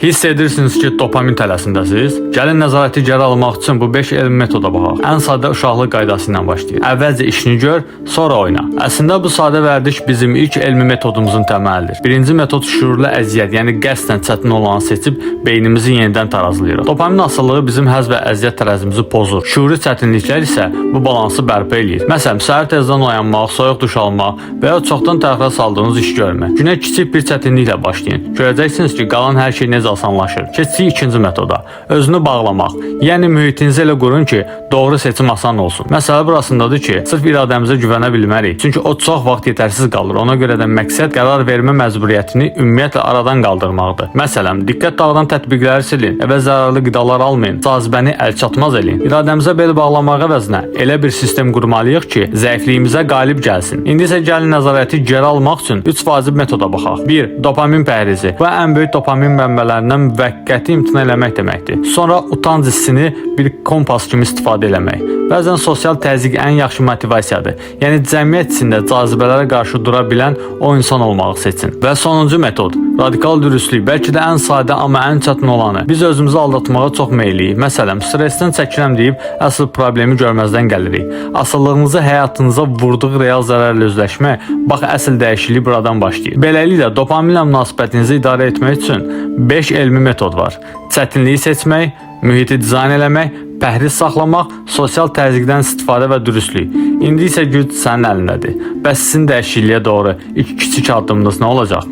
Hiss edirsiniz ki, dopamin tələsindəsiniz. Gəlin nəzarəti geri almaq üçün bu 5 elmi metoda baxaq. Ən sadə uşaqlıq qaydası ilə başlayır. Əvvəlcə işini gör, sonra oyna. Əslində bu sadə vərdiş bizim ilk elmi metodumuzun təməlidir. Birinci metod şuurlu əziyyət, yəni qəsdən çətin olanı seçib beynimizi yenidən tarazlayırıq. Dopamin asılılığı bizim həzz və əziyyət tərəzimizi pozur. Şuuri çətinliklər isə bu balansı bərpa eləyir. Məsələn, səhər tezdən oyanmaq, soyuq duş almaq və ya çoxdan təxirə saldığınız iş görmək. Günə kiçik bir çətinliklə başlayın. Görəcəksiniz ki, qalan hər şey necə asanlaşır. Keçsək ikinci metoda. Özünü bağlamaq. Yəni mühitinizi elə qurun ki, doğru seçim asan olsun. Məsələ burasındadır ki, sırf iradəmizə güvənə bilmərik. Çünki o çox vaxt yetərsiz qalır. Ona görə də məqsəd qərar vermə məcburiyyətini ümumiyyətlə aradan qaldırmaqdır. Məsələn, diqqət dağıdan tətbiqləri silin, evə zərərli qidalar almayın, cazibəni əlçatmaz eləyin. İradəmizə bel bağlamaq əvəzinə elə bir sistem qurmalıyıq ki, zəifliyimizə qalib gəlsin. İndi isə gəlin nəzarəti geri almaq üçün 3 vacib metoda baxaq. 1. Dopamin pəhrizi. Bu ən böyük dopamin mənbələrindən müvəqqəti imtina eləmək deməkdir. Sonra utanc hissini bir kompas kimi istifadə eləmək. Bəzən sosial təzyiq ən yaxşı motivasiyadır. Yəni cəmiyyət içində cazibələrə qarşı dura bilən o insan olmağı seçin. Və sonuncu metod, radikal dürüstlük. Bəlkə də ən sadə amma ən çətin olanı. Biz özümüzü aldatmağa çox meylliyik. Məsələn, stressdən çəkirəm deyib əsl problemi görməzdən gəlirik. Asıllığınızı həyatınıza vurduğu real zərərlə üzləşmək, bax əsl dəyişiklik buradan başlayır. Beləliklə, dopaminlə münasibətinizi idarə etmək üçün 5 elmi metod var. Çətinliyi seçmək, mühiti dizayn eləmək, pəhriz saxlamaq, sosial təzyiqdən istifadə və dürüstlük. İndi isə güc sənin əlindədir. Bəs sizin dəyişikliyə doğru ilk kiçik addımınız nə olacaq?